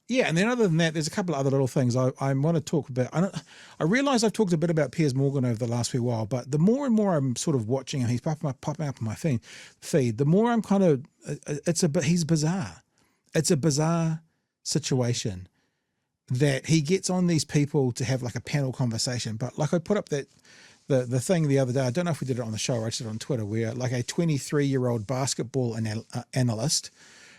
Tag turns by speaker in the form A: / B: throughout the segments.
A: Yeah, and then other than that, there's a couple of other little things I want to talk about. I realize I've talked a bit about Piers Morgan over the last few while, but the more and more I'm sort of watching him, he's popping up on my feed. The more I'm kind of, he's bizarre. It's a bizarre situation that he gets on these people to have like a panel conversation. But like I put up that the thing the other day, I don't know if we did it on the show or I did it on Twitter, where like a 23-year-old basketball analyst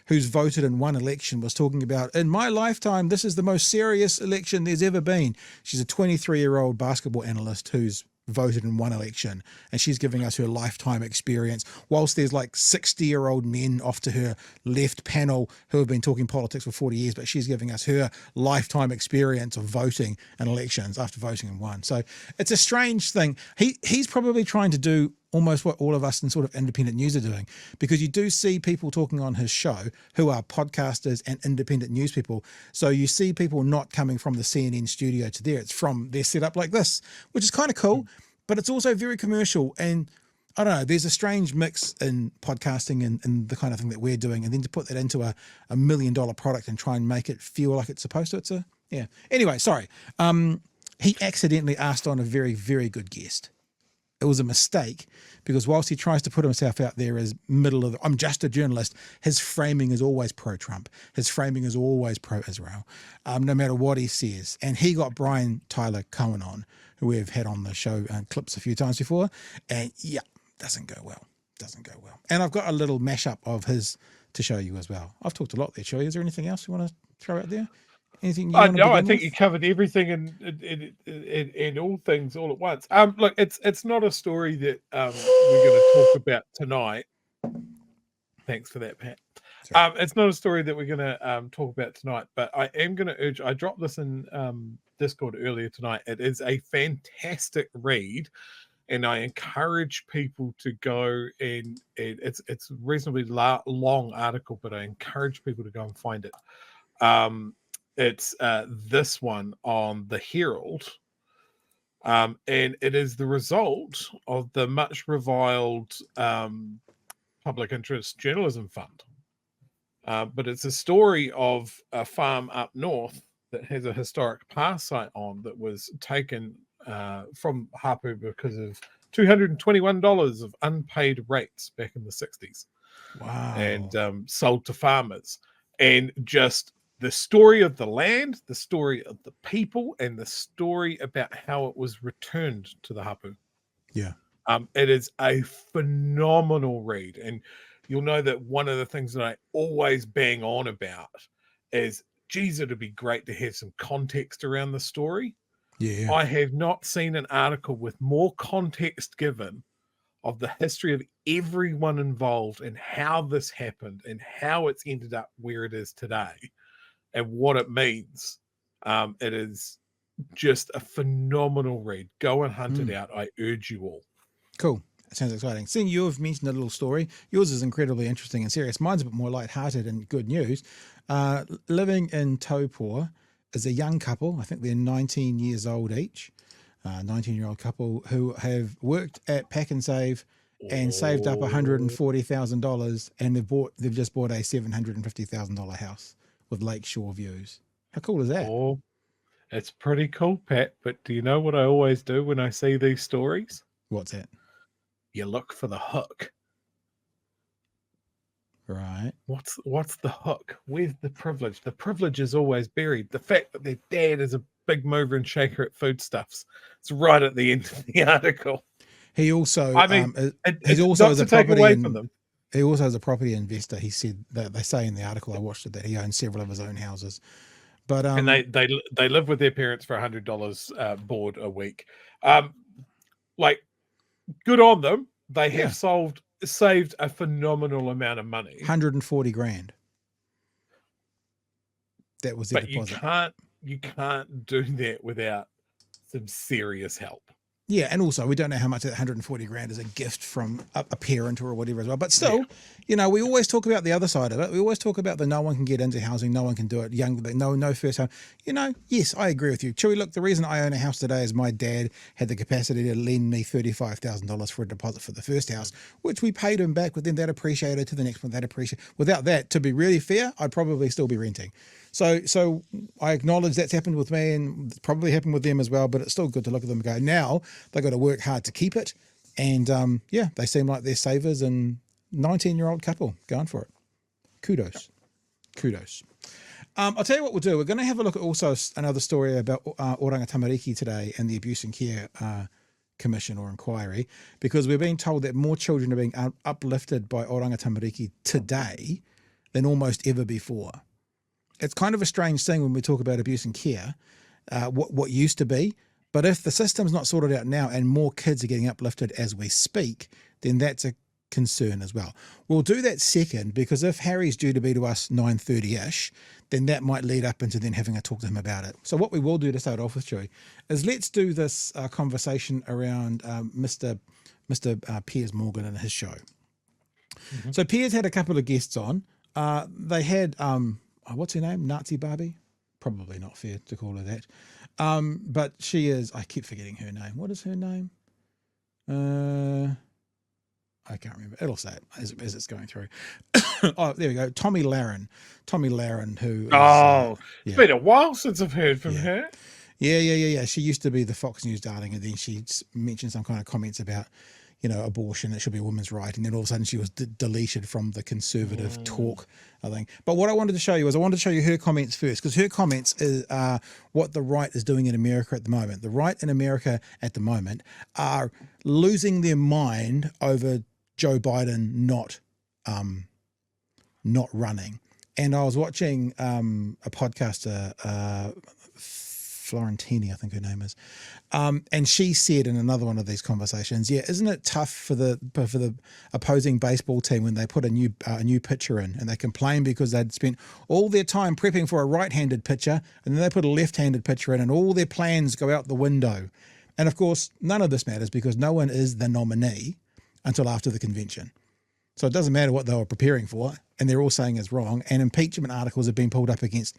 A: who's voted in one election was talking about, in my lifetime, this is the most serious election there's ever been. She's a 23-year-old basketball analyst who's voted in one election, and she's giving us her lifetime experience, whilst there's like 60-year-old men off to her left panel who have been talking politics for 40 years, but she's giving us her lifetime experience of voting in elections after voting in one. So it's a strange thing. He's probably trying to do almost what all of us in sort of independent news are doing, because you do see people talking on his show who are podcasters and independent news people. So you see people not coming from the CNN studio to there. It's from their setup like this, which is kind of cool, but it's also very commercial. And I don't know, there's a strange mix in podcasting and the kind of thing that we're doing. And then to put that into a $1 million product and try and make it feel like it's supposed to, yeah. Anyway, sorry. He accidentally asked on a very, very good guest. It was a mistake, because whilst he tries to put himself out there as I'm just a journalist, his framing is always pro-Trump. His framing is always pro-Israel, no matter what he says. And he got Brian Tyler Cohen on, who we've had on the show clips a few times before. And yeah, doesn't go well. And I've got a little mashup of his to show you as well. I've talked a lot there, Chewie. Is there anything else you want to throw out there? Anything you want to
B: no, I think
A: with?
B: you covered everything and all things all at once. Look, it's not a story that we're going to talk about tonight. Thanks for that, Pat. It's not a story that we're going to talk about tonight, but I am going to urge. I dropped this in Discord earlier tonight. It is a fantastic read, and I encourage people to go and it's a reasonably long article, but I encourage people to go and find it. It's this one on the Herald, and it is the result of the much reviled public interest journalism fund. But it's a story of a farm up north that has a historic past site on that was taken from Hapu because of $221 of unpaid rates back in the 60s.
A: Wow.
B: And sold to farmers. And just the story of the land, the story of the people, and the story about how it was returned to the Hapu.
A: Yeah.
B: It is a phenomenal read. And you'll know that one of the things that I always bang on about is, geez, it'd be great to have some context around the story.
A: Yeah.
B: I have not seen an article with more context given of the history of everyone involved and how this happened and how it's ended up where it is today and what it means. It is just a phenomenal read. Go and hunt it out. I urge you all.
A: Cool. That sounds exciting. Seeing you've mentioned a little story, yours is incredibly interesting and serious. Mine's a bit more lighthearted and good news. Living in Taupō is a young couple. I think they're 19 years old each. 19-year-old couple who have worked at Pack and Save and saved up $140,000, and they've just bought a $750,000 house with lakeshore views. How cool is that?
B: Oh, it's pretty cool, Pat. But do you know what I always do when I see these stories?
A: What's that?
B: You look for the hook.
A: Right.
B: What's the hook? Where's the privilege? The privilege is always buried. The fact that their dad is a big mover and shaker at foodstuffs. It's right at the end of the article.
A: He also,
B: he's also as a property from them.
A: He also has a property investor. He said that they say in the article, I watched it, that he owns several of his own houses. But
B: and they live with their parents for $100 board a week. Like, good on them. They have saved a phenomenal amount of money.
A: 140 grand. That was their deposit.
B: But you can't do that without some serious help.
A: Yeah, and also we don't know how much of that 140 grand is a gift from a parent or whatever as well. But still, you know, we always talk about the other side of it. We always talk about the no one can get into housing, no one can do it, no first home. You know, yes, I agree with you. Chewie, look, the reason I own a house today is my dad had the capacity to lend me $35,000 for a deposit for the first house, which we paid him back, but then that appreciated to the next one, that appreciated. Without that, to be really fair, I'd probably still be renting. So I acknowledge that's happened with me and it's probably happened with them as well, but it's still good to look at them and go, now they've got to work hard to keep it. And yeah, they seem like they're savers, and 19-year-old couple going for it. Kudos. I'll tell you what we'll do. We're going to have a look at also another story about Oranga Tamariki today and the Abuse and Care Commission or inquiry, because we're being told that more children are being uplifted by Oranga Tamariki today than almost ever before. It's kind of a strange thing when we talk about abuse and care, what used to be. But if the system's not sorted out now and more kids are getting uplifted as we speak, then that's a concern as well. We'll do that second, because if Harry's due to be to us 9:30ish, then that might lead up into then having a talk to him about it. So what we will do to start off with, Chewy, is let's do this conversation around Mr. Piers Morgan and his show. Mm-hmm. So Piers had a couple of guests on. They had, what's her name? Nazi Barbie? Probably not fair to call her that. But she is, I keep forgetting her name. What is her name? I can't remember. It'll say it as it's going through. Oh, there we go. Tommy Lahren, who is,
B: it's been a while since I've heard from her.
A: Yeah. She used to be the Fox News darling, and then she mentioned some kind of comments about, abortion. It should be a woman's right. And then all of a sudden she was deleted from the conservative talk, I think. But what I wanted to show you her comments first, because her comments is what the right is doing in America at the moment. The right in America at the moment are losing their mind over Joe Biden not running. And I was watching a podcaster, Florentini, I think her name is, and she said in another one of these conversations, isn't it tough for the opposing baseball team when they put a new pitcher in, and they complain because they'd spent all their time prepping for a right-handed pitcher, and then they put a left-handed pitcher in, and all their plans go out the window. And of course, none of this matters because no one is the nominee until after the convention. So it doesn't matter what they were preparing for, and they're all saying it's wrong. And impeachment articles have been pulled up against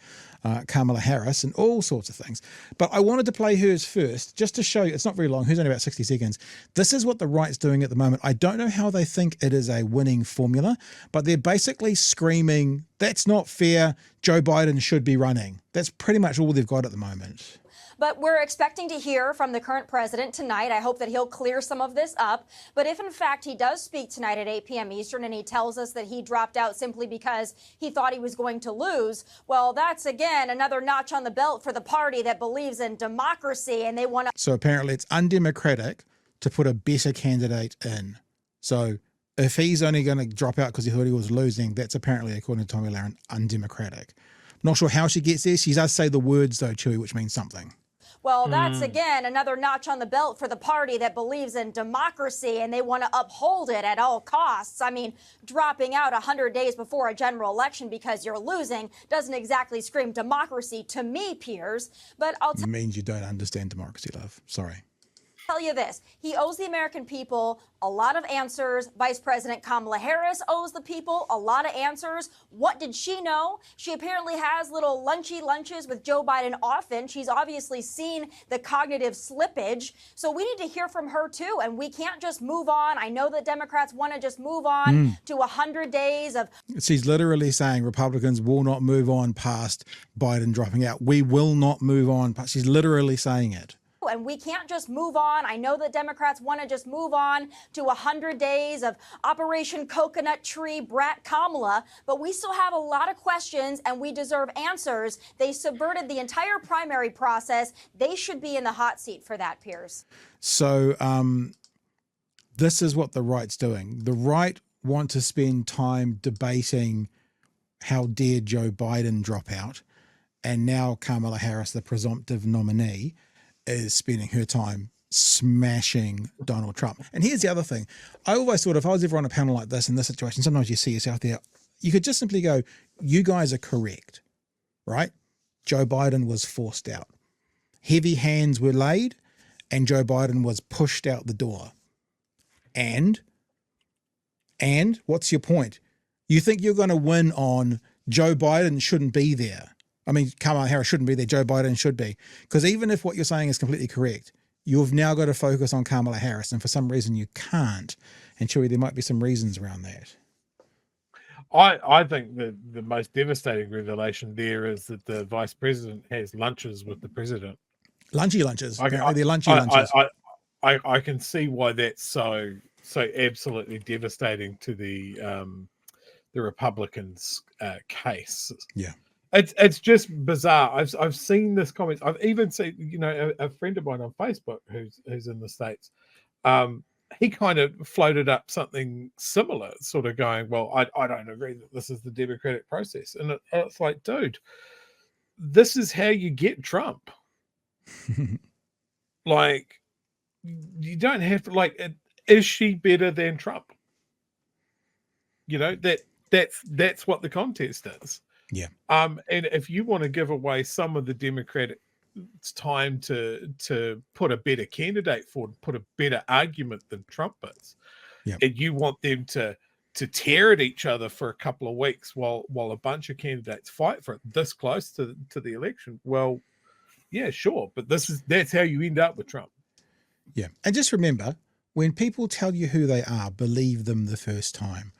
A: Kamala Harris and all sorts of things. But I wanted to play hers first, just to show you. It's not very long. Hers only about 60 seconds. This is what the right's doing at the moment. I don't know how they think it is a winning formula, but they're basically screaming, that's not fair. Joe Biden should be running. That's pretty much all they've got at the moment.
C: But we're expecting to hear from the current president tonight. I hope that he'll clear some of this up. But if, in fact, he does speak tonight at 8 p.m. Eastern and he tells us that he dropped out simply because he thought he was going to lose, well, that's, again, another notch on the belt for the party that believes in democracy and they want to.
A: So apparently it's undemocratic to put a better candidate in. So if he's only going to drop out because he thought he was losing, that's apparently, according to Tommy Lahren, undemocratic. Not sure how she gets there. She does say the words, though, Chewy, which means something.
C: Well, that's, again, another notch on the belt for the party that believes in democracy and they want to uphold it at all costs. I mean, dropping out 100 days before a general election because you're losing doesn't exactly scream democracy to me, Piers. But I'll tell you.
A: Means you don't understand democracy, love. Sorry.
C: Tell you this, he owes the American people a lot of answers. Vice President Kamala Harris owes the people a lot of answers. What did she know? She apparently has little lunches with Joe Biden often. She's obviously seen the cognitive slippage. So we need to hear from her too. And we can't just move on. I know that Democrats want to just move on to 100 days of.
A: She's literally saying Republicans will not move on past Biden dropping out. We will not move on. She's literally saying it.
C: And we can't just move on. I know that Democrats want to just move on to 100 days of Operation Coconut Tree Brat Kamala, but we still have a lot of questions and we deserve answers. They subverted the entire primary process. They should be in the hot seat for that, Piers.
A: So this is what the right's doing. The right want to spend time debating how dare Joe Biden drop out, and now Kamala Harris, the presumptive nominee, is spending her time smashing Donald Trump. And here's the other thing. I always thought if I was ever on a panel like this in this situation, sometimes you see yourself there, you could just simply go, you guys are correct, right? Joe Biden was forced out. Heavy hands were laid and Joe Biden was pushed out the door. And what's your point? You think you're going to win on Joe Biden shouldn't be there. I mean, Kamala Harris shouldn't be there. Joe Biden should be. Because even if what you're saying is completely correct, you've now got to focus on Kamala Harris. And for some reason you can't. And Chewy, there might be some reasons around that.
B: I think the most devastating revelation there is that the vice president has lunches with the president.
A: Lunchy lunches.
B: I,
A: Apparently they're lunchy
B: I,
A: lunches.
B: I can see why that's so absolutely devastating to the Republicans' case.
A: Yeah.
B: It's just bizarre. I've seen this comment. I've even seen, you know, a friend of mine on Facebook who's in the States. He kind of floated up something similar, sort of going, well, I don't agree that this is the democratic process. And it's like, dude, this is how you get Trump. Like, you don't have to, like, is she better than Trump? You know, that's what the contest is.
A: Yeah.
B: And if you want to give away some of the Democratic time to put a better candidate forward, put a better argument than Trump is, and you want them to tear at each other for a couple of weeks while a bunch of candidates fight for it this close to the election, well, yeah, sure, but that's how you end up with Trump.
A: Yeah. And just remember, when people tell you who they are, believe them the first time.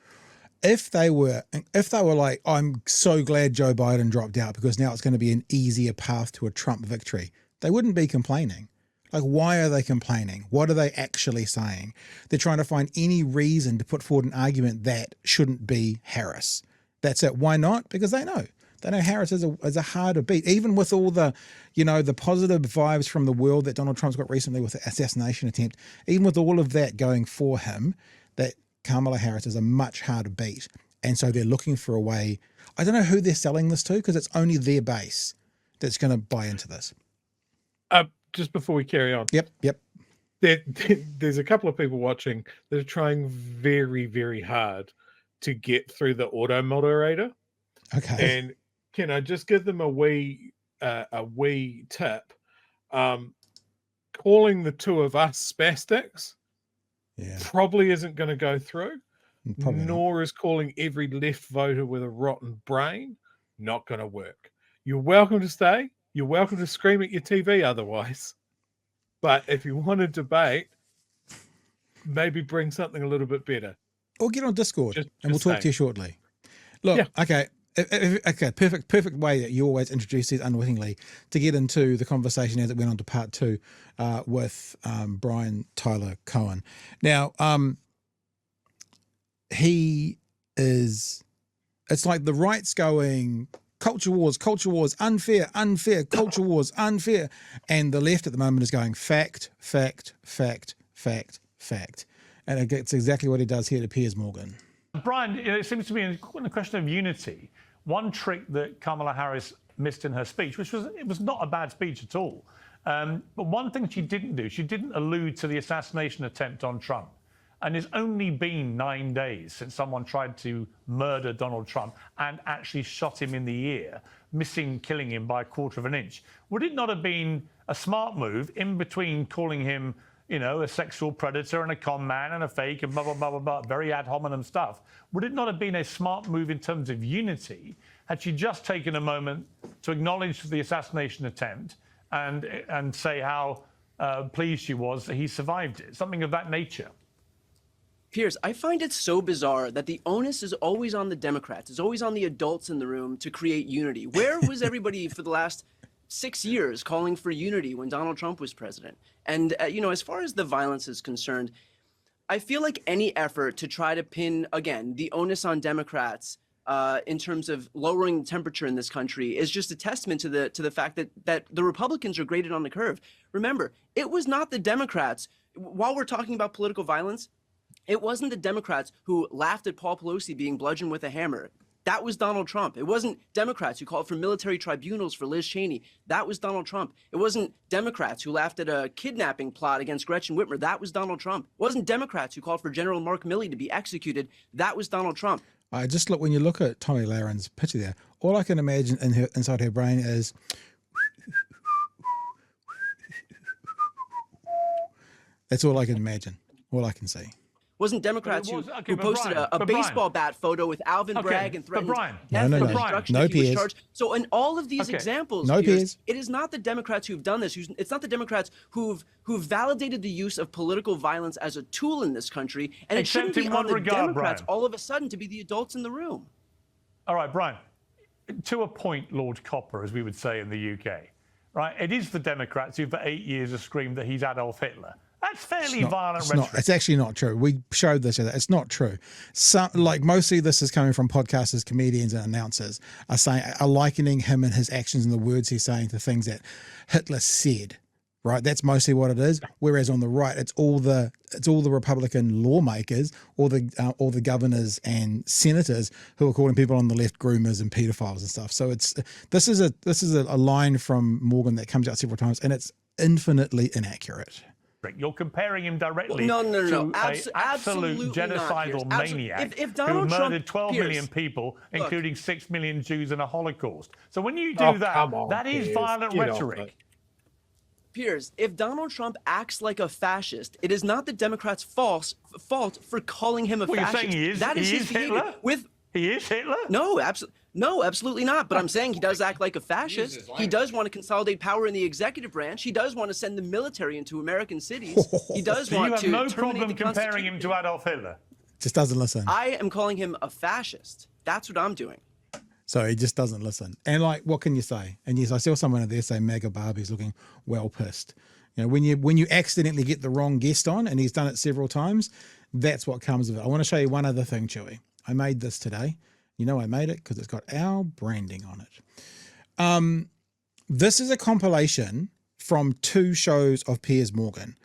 A: If they were like, I'm so glad Joe Biden dropped out because now it's going to be an easier path to a Trump victory, they wouldn't be complaining. Like, why are they complaining? What are they actually saying? They're trying to find any reason to put forward an argument that shouldn't be Harris. That's it. Why not? Because they know. They know Harris is a harder beat, even with all the, you know, the positive vibes from the world that Donald Trump's got recently with the assassination attempt, even with all of that going for him, that Kamala Harris is a much harder beat. And so they're looking for a way. I don't know who they're selling this to because it's only their base that's going to buy into this.
B: Just before we carry on.
A: Yep.
B: There's a couple of people watching that are trying very, very hard to get through the auto moderator.
A: Okay.
B: And can I just give them a wee tip? Calling the two of us spastics probably isn't going to go through. Nor is calling every left voter with a rotten brain not going to work. You're welcome to stay. You're welcome to scream at your TV otherwise. But if you want to debate, maybe bring something a little bit better.
A: Or get on Discord and we'll talk to you shortly. Look, okay. Okay, perfect way that you always introduce these unwittingly to get into the conversation as it went on to part 2 with Brian Tyler Cohen. Now, it's like the right's going culture wars, unfair, culture wars, unfair. And the left at the moment is going fact. And it's exactly what he does here to Piers Morgan.
D: Brian, it seems to be a question of unity. One trick that Kamala Harris missed in her speech, it was not a bad speech at all. But one thing she didn't do, she didn't allude to the assassination attempt on Trump. And it's only been 9 days since someone tried to murder Donald Trump and actually shot him in the ear, killing him by a quarter of an inch. Would it not have been a smart move in between calling him, you know, a sexual predator and a con man and a fake and blah, blah, blah, blah, blah, very ad hominem stuff? Would it not have been a smart move in terms of unity had she just taken a moment to acknowledge the assassination attempt and say how pleased she was that he survived it? Something of that nature.
E: Piers, I find it so bizarre that the onus is always on the Democrats, is always on the adults in the room to create unity. Where was everybody for the last 6 years calling for unity when Donald Trump was president? And, you know, as far as the violence is concerned, I feel like any effort to try to pin, again, the onus on Democrats in terms of lowering the temperature in this country is just a testament to the fact that the Republicans are graded on the curve. Remember, it was not the Democrats, while we're talking about political violence, it wasn't the Democrats who laughed at Paul Pelosi being bludgeoned with a hammer. That was Donald Trump. It wasn't Democrats who called for military tribunals for Liz Cheney. That was Donald Trump. It wasn't Democrats who laughed at a kidnapping plot against Gretchen Whitmer. That was Donald Trump. It wasn't Democrats who called for General Mark Milley to be executed. That was Donald Trump.
A: I just look, when you look at Tommy Laren's picture there, all I can imagine inside her brain is that's all I can imagine, all I can see.
E: Wasn't Democrats who posted a baseball bat photo with Alvin Bragg and threatened death and destruction if he was charged. So in all of these examples, Piers, it is not the Democrats who've done this. It's not the Democrats who've validated the use of political violence as a tool in this country. And it shouldn't be on the Democrats all of a sudden to be the adults in the room.
D: All right, Brian, to a point, Lord Copper, as we would say in the UK, right? It is the Democrats who for 8 years have screamed that he's Adolf Hitler. That's fairly violent rhetoric.
A: It's actually not true. We showed this. It's not true. Like mostly this is coming from podcasters, comedians, and announcers are likening him and his actions and the words he's saying to things that Hitler said. Right, that's mostly what it is. Whereas on the right, it's all the Republican lawmakers, or the governors and senators who are calling people on the left groomers and pedophiles and stuff. So this is a line from Morgan that comes out several times, and it's infinitely inaccurate.
D: You're comparing him directly
E: no.
D: to an
E: Absolutely
D: absolute genocidal maniac
E: if
D: who
E: Donald
D: murdered
E: Trump,
D: 12
E: Piers,
D: million people, including 6 million Jews in a Holocaust. So when you do
B: Oh,
D: that,
B: come on,
D: that is
B: Piers,
D: violent
B: get off
D: rhetoric.
B: it.
E: Piers, if Donald Trump acts like a fascist, it is not the Democrats' fault for calling him a
D: Well,
E: fascist.
D: you're saying he is,
E: That is
D: he
E: his
D: is
E: behavior.
D: Hitler? He is Hitler?
E: No, absolutely not. But I'm saying he does act like a fascist. He does want to consolidate power in the executive branch. He does want to send the military into American cities. He does
D: So
E: want
D: you have
E: to
D: no
E: terminate
D: problem
E: the
D: comparing him to
E: Constitution.
D: Adolf Hitler?
A: Just doesn't listen.
E: I am calling him a fascist. That's what I'm doing.
A: So he just doesn't listen. And like, what can you say? And yes, I saw someone there say MAGA Barbie's looking well pissed. You know, when you accidentally get the wrong guest on, and he's done it several times, that's what comes of it. I want to show you one other thing, Chewy. I made this today. You know I made it because it's got our branding on it. This is a compilation from 2 shows of Piers Morgan.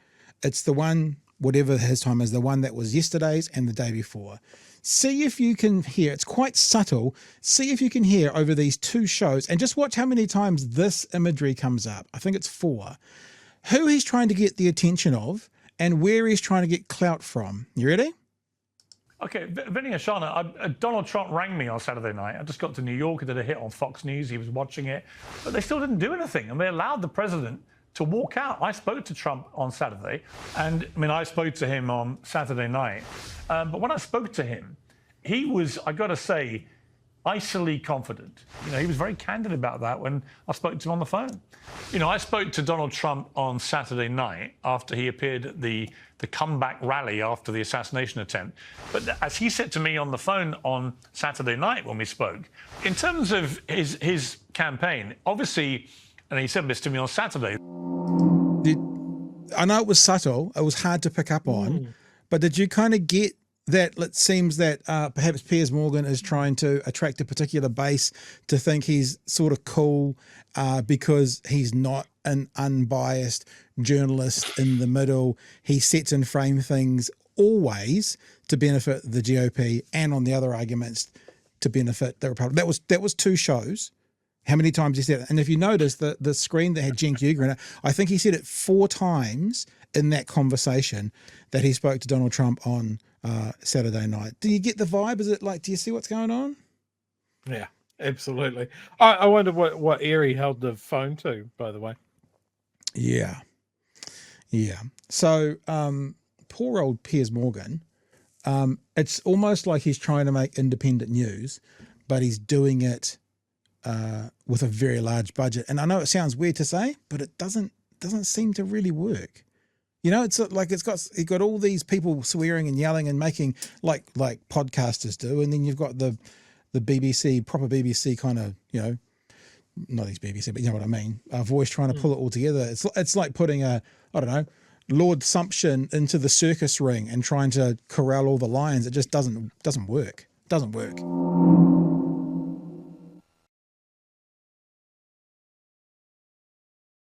A: It's the one, whatever his time is, the one that was yesterday's and the day before. See if you can hear, it's quite subtle. See if you can hear over these 2 shows, and just watch how many times this imagery comes up. I think it's 4. Who he's trying to get the attention of and where he's trying to get clout from. You ready?
D: Okay, Vinny Ashana, Donald Trump rang me on Saturday night. I just got to New York. I did a hit on Fox News. He was watching it. But they still didn't do anything. And they allowed the president to walk out. I spoke to Trump on Saturday. And, I mean, I spoke to him on Saturday night. But when I spoke to him, he was, I got to say, icily confident. You know, he was very candid about that when I spoke to him on the phone. You know, I spoke to Donald Trump on Saturday night after he appeared at the comeback rally after the assassination attempt. But as he said to me on the phone on Saturday night when we spoke, in terms of his campaign, obviously, and he said this to me on Saturday.
A: I know it was subtle. It was hard to pick up on. But did you kind of get that it seems that perhaps Piers Morgan is trying to attract a particular base to think he's sort of cool because he's not an unbiased journalist in the middle. He sets and frames things always to benefit the GOP, and on the other arguments to benefit the Republic. That was 2 shows. How many times he said it? And if you notice the screen that had Cenk Uygur in it, I think he said it 4 times in that conversation that he spoke to Donald Trump on Saturday night. Do you get the vibe? Is it like, do you see what's going on?
B: Yeah, absolutely. I wonder what ear he held the phone to, by the way.
A: Yeah. So poor old Piers Morgan, it's almost like he's trying to make independent news, but he's doing it with a very large budget. And I know it sounds weird to say, but it doesn't seem to really work. You know, it's like he got all these people swearing and yelling and making like podcasters do, and then you've got the BBC, proper BBC kind of, you know, not these BBC, but you know what I mean, voice trying to pull it all together. It's like putting Lord Sumption into the circus ring and trying to corral all the lions. It just doesn't work. Doesn't work.